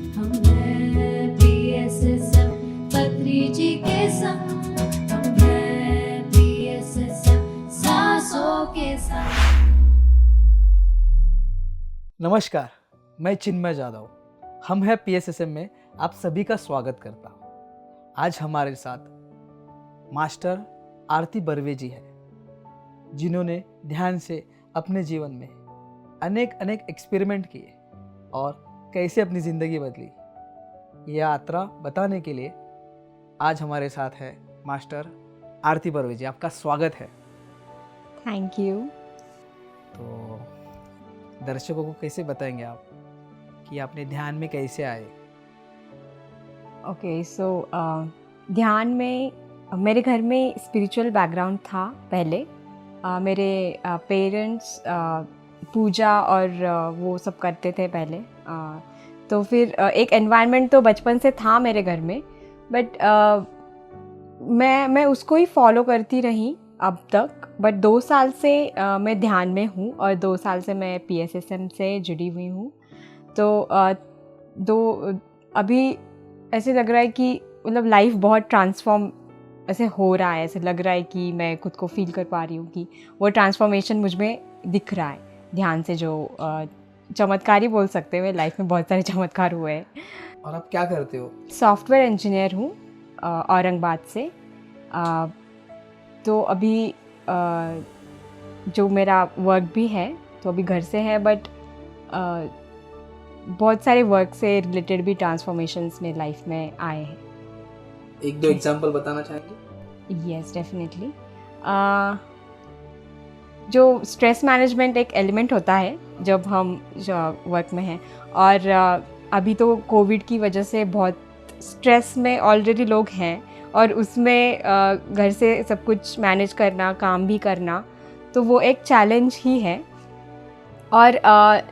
हम हैं PSSM पत्री जी के संग, हम हैं PSSM सांसों के संग। नमस्कार, मैं चिन्मय जादव। हम हैं PSSM में आप सभी का स्वागत करता हूँ। आज हमारे साथ मास्टर आरती बर्वे जी हैं, जिन्होंने ध्यान से अपने जीवन में अनेक एक्सपेरिमेंट किए और कैसे अपनी ज़िंदगी बदली, ये यात्रा बताने के लिए आज हमारे साथ है मास्टर आरती बर्वे जी। आपका स्वागत है। Thank you. तो दर्शकों को कैसे बताएंगे आप कि आपने ध्यान में कैसे आए? ओके, सो ध्यान में मेरे घर में स्पिरिचुअल बैकग्राउंड था पहले। मेरे पेरेंट्स पूजा और वो सब करते थे पहले। तो फिर एक एनवायरनमेंट तो बचपन से था मेरे घर में, बट मैं उसको ही फॉलो करती रही अब तक। बट 2 साल से मैं ध्यान में हूँ और 2 साल से मैं PSSM से जुड़ी हुई हूँ। तो अभी ऐसे लग रहा है कि मतलब लाइफ बहुत ट्रांसफॉर्म ऐसे हो रहा है। ऐसे लग रहा है कि मैं खुद को फील कर पा रही हूँ कि वो ट्रांसफॉर्मेशन मुझ में दिख रहा है ध्यान से। जो चमत्कार ही बोल सकते हैं, लाइफ में बहुत सारे चमत्कार हुए हैं। और आप क्या करते हो? सॉफ्टवेयर इंजीनियर हूँ औरंगाबाद से। तो अभी जो मेरा वर्क भी है तो अभी घर से है, बट बहुत सारे वर्क से रिलेटेड भी ट्रांसफॉर्मेशंस मेरी लाइफ में आए हैं। 1-2 एग्जांपल बताना चाहेंगे? Yes, definitely. जो स्ट्रेस मैनेजमेंट एक एलिमेंट होता है जब हम वर्क में हैं, और अभी तो कोविड की वजह से बहुत स्ट्रेस में ऑलरेडी लोग हैं, और उसमें घर से सब कुछ मैनेज करना, काम भी करना, तो वो एक चैलेंज ही है। और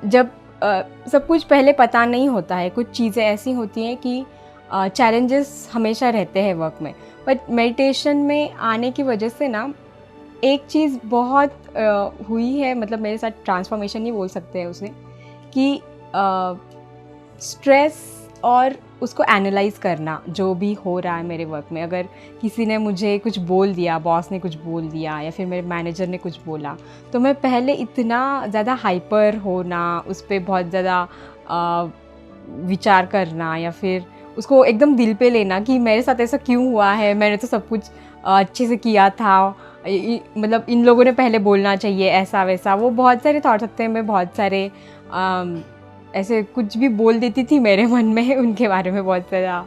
जब सब कुछ पहले पता नहीं होता है, कुछ चीज़ें ऐसी होती हैं कि चैलेंजेस हमेशा रहते हैं वर्क में। बट मेडिटेशन में आने की वजह से ना एक चीज़ बहुत हुई है, मतलब मेरे साथ ट्रांसफॉर्मेशन ही बोल सकते हैं उसे, कि स्ट्रेस और उसको एनालाइज करना जो भी हो रहा है मेरे वर्क में। अगर किसी ने मुझे कुछ बोल दिया, बॉस ने कुछ बोल दिया या फिर मेरे मैनेजर ने कुछ बोला, तो मैं पहले इतना ज़्यादा हाइपर होना, उस पर बहुत ज़्यादा विचार करना, या फिर उसको एकदम दिल पे लेना कि मेरे साथ ऐसा क्यों हुआ है, मैंने तो सब कुछ अच्छे से किया था, मतलब इन लोगों ने पहले बोलना चाहिए, ऐसा वैसा। वो बहुत सारे थॉट्स आते हैं। मैं बहुत सारे ऐसे कुछ भी बोल देती थी मेरे मन में, उनके बारे में बहुत ज़्यादा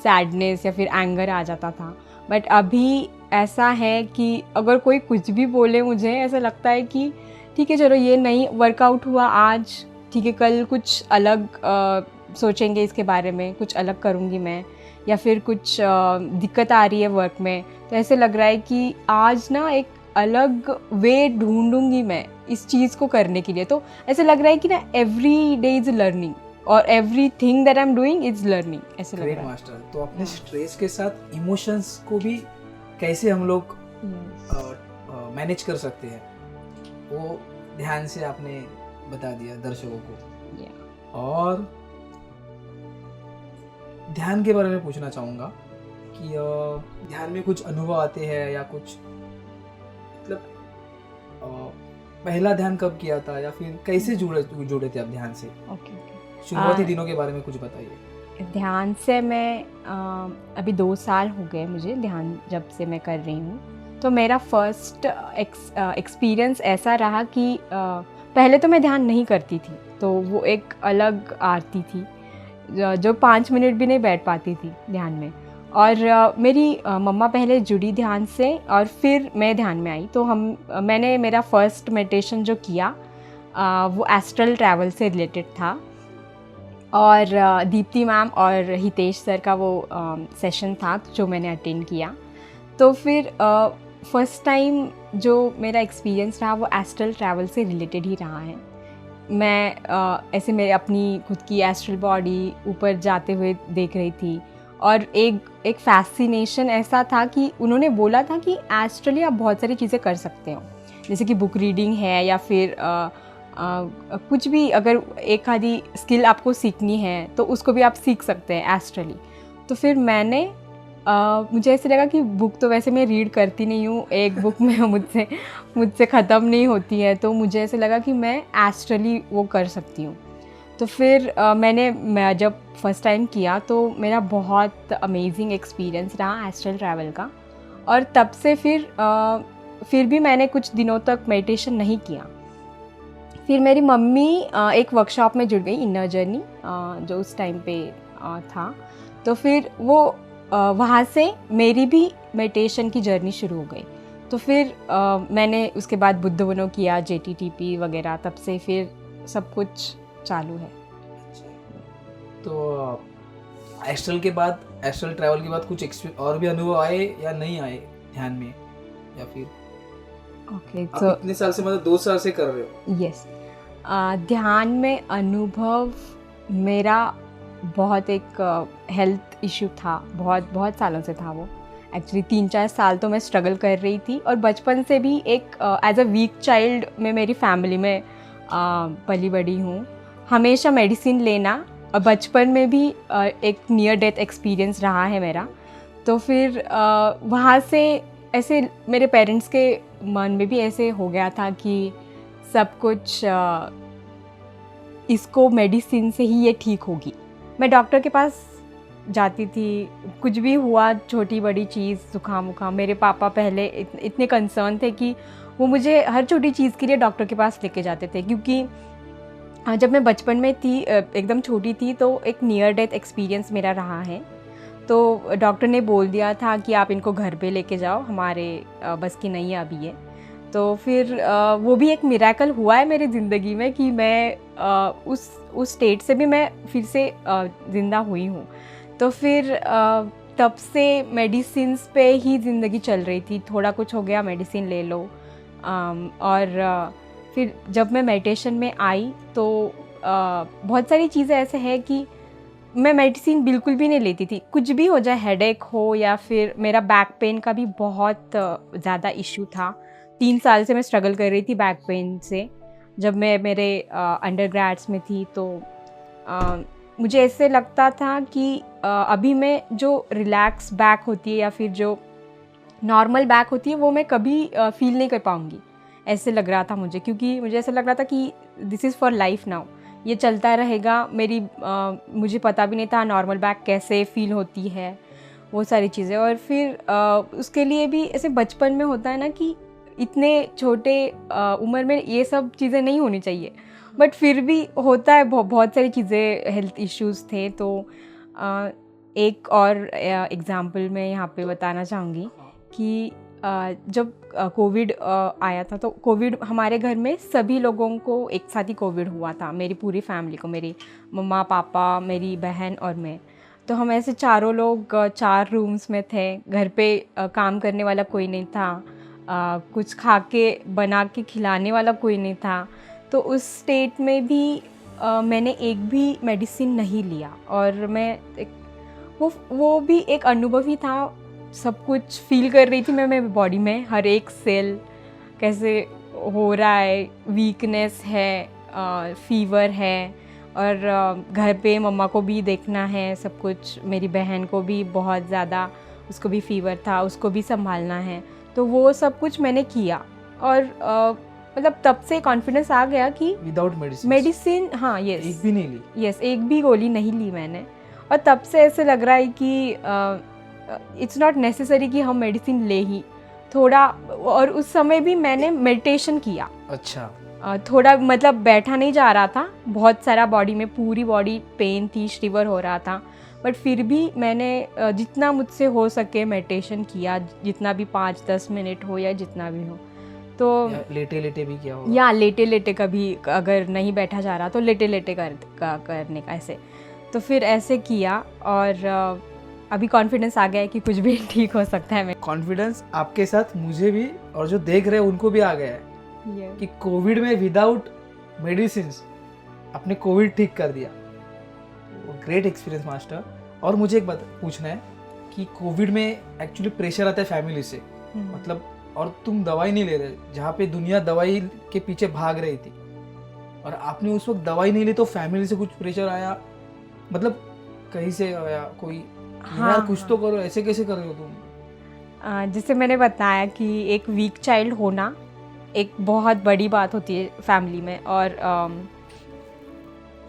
सैडनेस या फिर एंगर आ जाता था। बट अभी ऐसा है कि अगर कोई कुछ भी बोले, मुझे ऐसा लगता है कि ठीक है, चलो ये नहीं वर्कआउट हुआ आज, ठीक है, कल कुछ अलग सोचेंगे इसके बारे में, कुछ अलग करूँगी मैं, या फिर कुछ दिक्कत आ रही है वर्क में, तो ऐसे लग रहा है कि आज ना एक अलग वे ढूंढूंगी मैं इस चीज़ को करने के लिए। तो ऐसे लग रहा है कि ना एवरी डे इज़ लर्निंग, और every thing that I am doing is learning, ऐसे लग रहा है। मास्टर, तो अपने स्ट्रेस के साथ इमोशंस को भी कैसे हम लोग मैनेज कर सकते हैं, वो ध्यान से आपने बता दिया दर्शकों को। और ध्यान के बारे में पूछना चाहूँगा कि ध्यान में कुछ अनुभव आते हैं या कुछ, मतलब पहला ध्यान कब किया था या फिर कैसे जुड़े थे आप ध्यान से? ओके। शुरुआती दिनों के बारे में कुछ बताइए। ध्यान से मैं अभी 2 साल हो गए मुझे ध्यान जब से मैं कर रही हूँ। तो मेरा फर्स्ट एक्सपीरियंस ऐसा रहा कि पहले तो मैं ध्यान नहीं करती थी, तो वो एक अलग आरती थी जो 5 मिनट भी नहीं बैठ पाती थी ध्यान में। और मेरी मम्मा पहले जुड़ी ध्यान से और फिर मैं ध्यान में आई। तो मैंने मेरा फर्स्ट मेडिटेशन जो किया वो एस्ट्रल ट्रैवल से रिलेटेड था, और दीप्ति मैम और हितेश सर का वो सेशन था जो मैंने अटेंड किया। तो फिर फर्स्ट टाइम जो मेरा एक्सपीरियंस रहा वो एस्ट्रल ट्रैवल से रिलेटेड ही रहा है। मैं ऐसे मेरे अपनी खुद की एस्ट्रल बॉडी ऊपर जाते हुए देख रही थी, और एक फैसिनेशन ऐसा था कि उन्होंने बोला था कि एस्ट्रली आप बहुत सारी चीज़ें कर सकते हो, जैसे कि बुक रीडिंग है, या फिर कुछ भी अगर एक आधी स्किल आपको सीखनी है तो उसको भी आप सीख सकते हैं एस्ट्रली। तो फिर मैंने मुझे ऐसे लगा कि बुक तो वैसे मैं रीड करती नहीं हूँ, एक बुक में मुझसे ख़त्म नहीं होती है, तो मुझे ऐसे लगा कि मैं एस्ट्रली वो कर सकती हूँ। तो फिर मैं जब फर्स्ट टाइम किया तो मेरा बहुत अमेजिंग एक्सपीरियंस रहा एस्ट्रल ट्रैवल का। और तब से फिर भी मैंने कुछ दिनों तक मेडिटेशन नहीं किया। फिर मेरी मम्मी एक वर्कशॉप में जुड़ गई, इनर जर्नी, जो उस टाइम पे था। तो फिर वो वहाँ से मेरी भी मेडिटेशन की जर्नी शुरू हो गई। तो फिर मैंने उसके बाद बुद्ध वनो किया, JTTP वगैरह, तब से फिर सब कुछ चालू है। तो एस्ट्रल के बाद, एस्ट्रल ट्रैवल के बाद कुछ और भी अनुभव आए या नहीं आए ध्यान में, या फिर ओके आप तो इतने साल से, मतलब 2 साल से कर रहे हो? यस, ध्यान में अनुभव मेरा बहुत एक हेल्थ इशू था, बहुत सालों से था वो। एक्चुअली 3-4 साल तो मैं स्ट्रगल कर रही थी, और बचपन से भी एक एज अ वीक चाइल्ड में मेरी फैमिली में पली बड़ी हूँ। हमेशा मेडिसिन लेना, और बचपन में भी एक नियर डेथ एक्सपीरियंस रहा है मेरा। तो फिर वहाँ से ऐसे मेरे पेरेंट्स के मन में भी ऐसे हो गया था कि सब कुछ इसको मेडिसिन से ही ये ठीक होगी। मैं डॉक्टर के पास जाती थी, कुछ भी हुआ, छोटी बड़ी चीज़, जुकाम वुकाम, मेरे पापा पहले इतने कंसर्न थे कि वो मुझे हर छोटी चीज़ के लिए डॉक्टर के पास लेके जाते थे। क्योंकि जब मैं बचपन में थी, एकदम छोटी थी, तो एक नियर डेथ एक्सपीरियंस मेरा रहा है। तो डॉक्टर ने बोल दिया था कि आप इनको घर पे लेके जाओ, हमारे बस की नहीं है अभी ये। तो फिर वो भी एक मिरेकल हुआ है मेरी ज़िंदगी में कि मैं उस स्टेट से भी मैं फिर से ज़िंदा हुई हूँ। तो फिर तब से मेडिसिन्स पे ही ज़िंदगी चल रही थी, थोड़ा कुछ हो गया मेडिसिन ले लो। और फिर जब मैं मेडिटेशन में आई तो बहुत सारी चीज़ें ऐसे हैं कि मैं मेडिसिन बिल्कुल भी नहीं लेती थी। कुछ भी हो जाए, हेडेक हो या फिर मेरा बैक पेन का भी बहुत ज़्यादा इशू था। 3 साल से मैं स्ट्रगल कर रही थी बैक पेन से। जब मैं मेरे अंडरग्रेड्स में थी तो मुझे ऐसे लगता था कि अभी मैं जो रिलैक्स बैक होती है या फिर जो नॉर्मल बैक होती है वो मैं कभी फील नहीं कर पाऊँगी, ऐसे लग रहा था मुझे। क्योंकि मुझे ऐसा लग रहा था कि this is for life now, ये चलता रहेगा। मुझे पता भी नहीं था नॉर्मल बैक कैसे फील होती है, वो सारी चीज़ें। और फिर उसके लिए भी ऐसे बचपन में होता है ना कि इतने छोटे उम्र में ये सब चीज़ें नहीं होनी चाहिए, बट फिर भी होता है। बहुत सारी चीज़ें, हेल्थ इश्यूज़ थे। तो एक और एग्ज़ाम्पल मैं यहाँ पे बताना चाहूँगी कि जब कोविड आया था, तो कोविड हमारे घर में सभी लोगों को एक साथ ही कोविड हुआ था, मेरी पूरी फैमिली को, मेरी मम्मा पापा, मेरी बहन और मैं। तो हम ऐसे चारों लोग 4 रूम्स में थे। घर पे काम करने वाला कोई नहीं था, कुछ खा के बना के खिलाने वाला कोई नहीं था। तो उस स्टेट में भी मैंने एक भी मेडिसिन नहीं लिया, और वो भी एक अनुभव ही था। सब कुछ फील कर रही थी मैं मेरी बॉडी में, हर एक सेल कैसे हो रहा है, वीकनेस है, फीवर है, और घर पे मम्मा को भी देखना है सब कुछ, मेरी बहन को भी बहुत ज़्यादा, उसको भी फीवर था, उसको भी संभालना है। तो वो सब कुछ मैंने किया, और मतलब तब से कॉन्फिडेंस आ गया कि विदाउट मेडिसिन, हाँ, यस, एक भी नहीं ली? यस, एक भी गोली नहीं ली मैंने। और तब से ऐसे लग रहा है कि इट्स नॉट नेसेसरी कि हम मेडिसिन ले ही थोड़ा। और उस समय भी मैंने मेडिटेशन किया। अच्छा। थोड़ा मतलब बैठा नहीं जा रहा था, बहुत सारा बॉडी में, पूरी बॉडी पेन थी, शिवर हो रहा था, बट फिर भी मैंने जितना मुझसे हो सके मेडिटेशन किया, जितना भी 5-10 मिनट हो या जितना भी हो। तो लेटे लेटे भी किया होगा? या लेटे लेटे, कभी अगर नहीं बैठा जा रहा तो लेटे लेटे करने का ऐसे। तो फिर ऐसे किया, और अभी कॉन्फिडेंस आ गया है कि कुछ भी ठीक हो सकता है। कॉन्फिडेंस आपके साथ मुझे भी, और जो देख रहे हैं उनको भी आ गया है कि कोविड में विदाउट मेडिसिन आपने कोविड ठीक कर दिया। Great experience master. और मुझे एक बात पूछना है कि कोविड में एक्चुअली प्रेशर आता है फैमिली से, मतलब, और तुम दवाई नहीं ले रहे, जहाँ पे दुनिया दवाई के पीछे भाग रही थी, और आपने उस वक्त दवाई नहीं ली तो फैमिली से कुछ प्रेशर आया, मतलब कहीं से आया कोई, हाँ, यार कुछ हाँ। तो करो, ऐसे कैसे कर रहे हो तुम? जैसे मैंने बताया कि एक वीक चाइल्ड होना एक बहुत बड़ी बात होती है फैमिली में। और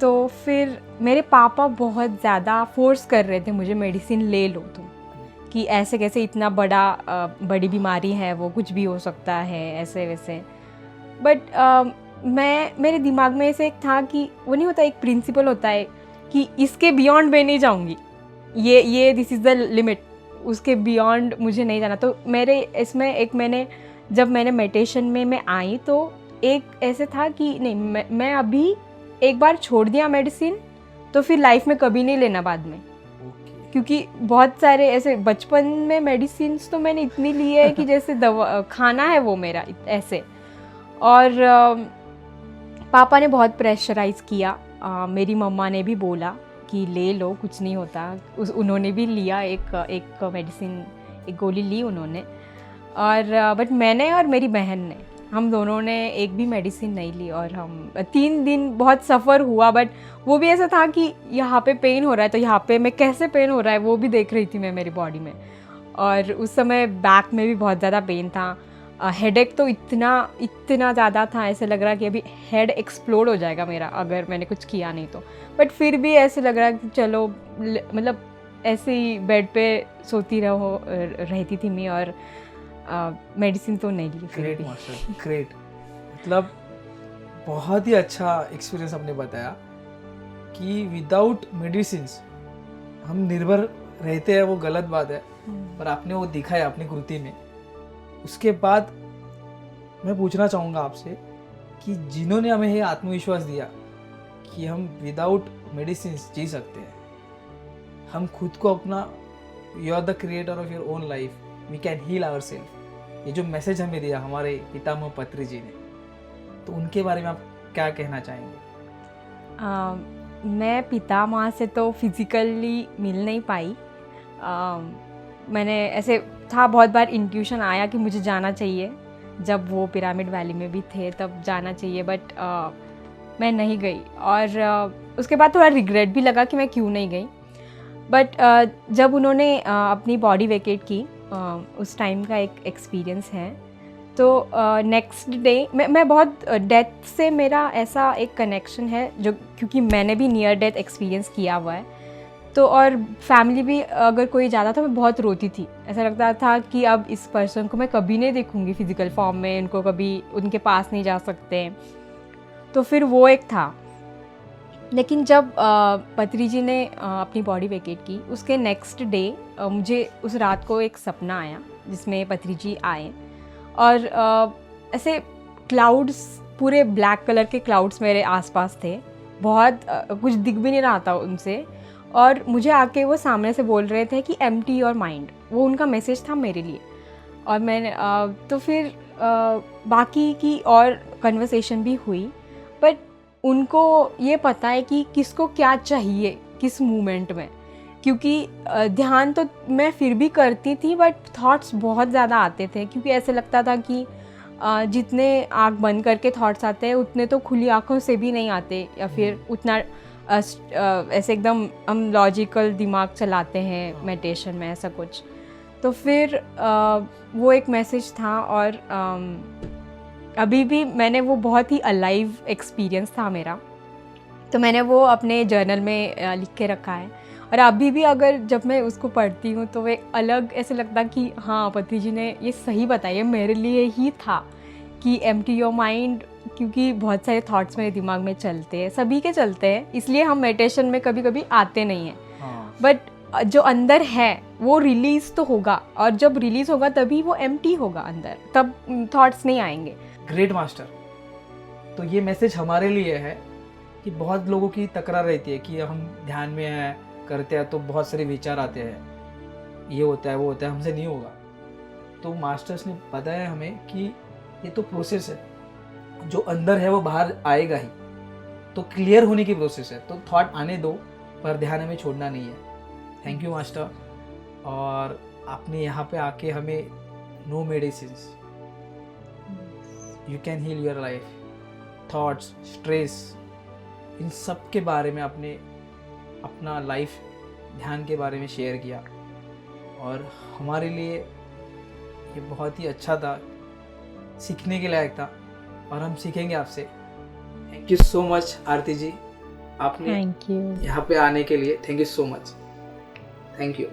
तो फिर मेरे पापा बहुत ज़्यादा फोर्स कर रहे थे मुझे, मेडिसिन ले लो तुम, कि ऐसे कैसे, इतना बड़ी बीमारी है, वो कुछ भी हो सकता है, ऐसे वैसे। बट मेरे दिमाग में ऐसे एक था कि वो नहीं होता, एक प्रिंसिपल होता है कि इसके बियॉन्ड मैं नहीं जाऊंगी, ये दिस इज़ द लिमिट, उसके बियॉन्ड मुझे नहीं जाना। तो मेरे इसमें एक जब मैंने मेडिटेशन में मैं आई तो एक ऐसे था कि नहीं, मैं अभी एक बार छोड़ दिया मेडिसिन तो फिर लाइफ में कभी नहीं लेना बाद में। क्योंकि बहुत सारे ऐसे बचपन में मेडिसिन तो मैंने इतनी ली है कि जैसे दवा खाना है वो मेरा ऐसे। और पापा ने बहुत प्रेशराइज़ किया, मेरी मम्मा ने भी बोला कि ले लो, कुछ नहीं होता। उन्होंने भी लिया एक मेडिसिन, एक गोली ली उन्होंने। और बट मैंने और मेरी बहन ने, हम दोनों ने एक भी मेडिसिन नहीं ली। और हम 3 दिन बहुत सफ़र हुआ, बट वो भी ऐसा था कि यहाँ पे पेन हो रहा है तो यहाँ पे मैं कैसे पेन हो रहा है वो भी देख रही थी मैं मेरी बॉडी में। और उस समय बैक में भी बहुत ज़्यादा पेन था, हेडेक तो इतना ज़्यादा था, ऐसे लग रहा कि अभी हेड एक्सप्लोड हो जाएगा मेरा अगर मैंने कुछ किया नहीं तो। बट फिर भी ऐसे लग रहा कि चलो, मतलब ऐसे ही बेड पे सोती रहती थी मैं, और मेडिसिन तो नहीं ली। Great master, great. मतलब बहुत ही अच्छा एक्सपीरियंस आपने बताया कि विदाउट मेडिसिन हम निर्भर रहते हैं, वो गलत बात है, पर आपने वो दिखाया अपनी कृति में। उसके बाद मैं पूछना चाहूँगा आपसे कि जिन्होंने हमें ये आत्मविश्वास दिया कि हम विदाउट मेडिसिन जी सकते हैं, हम खुद को अपना, you are the creator of your own life, we can heal our self, ये जो मैसेज हमें दिया हमारे पितामह पत्री जी ने, तो उनके बारे में आप क्या कहना चाहेंगे? मैं पितामह से तो फिज़िकली मिल नहीं पाई। मैंने ऐसे था, बहुत बार इंट्यूशन आया कि मुझे जाना चाहिए, जब वो पिरामिड वैली में भी थे तब जाना चाहिए, बट मैं नहीं गई। और उसके बाद थोड़ा रिग्रेट भी लगा कि मैं क्यों नहीं गई। बट जब उन्होंने अपनी बॉडी वेकेट की, उस टाइम का एक एक्सपीरियंस है। तो नेक्स्ट डे मैं बहुत डेथ से मेरा ऐसा एक कनेक्शन है, जो क्योंकि मैंने भी नियर डेथ एक्सपीरियंस किया हुआ है। तो और फैमिली भी अगर कोई जाता था मैं बहुत रोती थी, ऐसा लगता था कि अब इस पर्सन को मैं कभी नहीं देखूंगी फिजिकल फॉर्म में, इनको कभी उनके पास नहीं जा सकते। तो फिर वो एक था। लेकिन जब पत्री जी ने अपनी बॉडी वेकेट की, उसके नेक्स्ट डे मुझे उस रात को एक सपना आया जिसमें पत्री जी आए, और ऐसे क्लाउड्स, पूरे ब्लैक कलर के क्लाउड्स मेरे आसपास थे, बहुत कुछ दिख भी नहीं रहा था उनसे। और मुझे आके वो सामने से बोल रहे थे कि एम्प्टी योर माइंड, वो उनका मैसेज था मेरे लिए। और मैंने तो फिर बाकी की और कन्वर्सेशन भी हुई, बट उनको ये पता है कि किसको क्या चाहिए किस मोमेंट में, क्योंकि ध्यान तो मैं फिर भी करती थी, बट थॉट्स बहुत ज़्यादा आते थे, क्योंकि ऐसे लगता था कि जितने आँख बंद करके थॉट्स आते हैं उतने तो खुली आँखों से भी नहीं आते, या फिर उतना ऐसे एकदम हम लॉजिकल दिमाग चलाते हैं मेडिटेशन में, ऐसा कुछ। तो फिर वो एक मैसेज था, और अभी भी मैंने वो बहुत ही अलाइव एक्सपीरियंस था मेरा, तो मैंने वो अपने जर्नल में लिख के रखा है। और अभी भी अगर जब मैं उसको पढ़ती हूँ तो वो एक अलग ऐसे लगता कि हाँ, पति जी ने ये सही बताया, मेरे लिए ही था कि एम्प्टी योर माइंड, क्योंकि बहुत सारे थॉट्स मेरे दिमाग में चलते हैं, सभी के चलते हैं, इसलिए हम मेडिटेशन में कभी कभी आते नहीं हैं। बट जो अंदर है वो रिलीज़ तो होगा, और जब रिलीज़ होगा तभी वो एम्प्टी होगा अंदर, तब थॉट्स नहीं आएंगे। Great master. तो ये मैसेज हमारे लिए है कि बहुत लोगों की तकरार रहती है कि हम ध्यान में हैं, करते हैं तो बहुत सारे विचार आते हैं, ये होता है वो होता है, हमसे नहीं होगा। तो मास्टर्स ने बताया हमें कि ये तो प्रोसेस है, जो अंदर है वो बाहर आएगा ही, तो क्लियर होने की प्रोसेस है। तो थॉट आने दो, पर ध्यान हमें छोड़ना नहीं है। Thank you master. और आपने यहाँ पे आके हमें no medicine, you can heal your life, thoughts, stress, इन सब के बारे में आपने अपना लाइफ ध्यान के बारे में शेयर किया और हमारे लिए ये बहुत ही अच्छा था, सीखने के लायक था और हम सीखेंगे आपसे। थैंक यू सो मच आरती जी, आपने थैंक यू। यहाँ पे आने के लिए thank you so much. Thank you.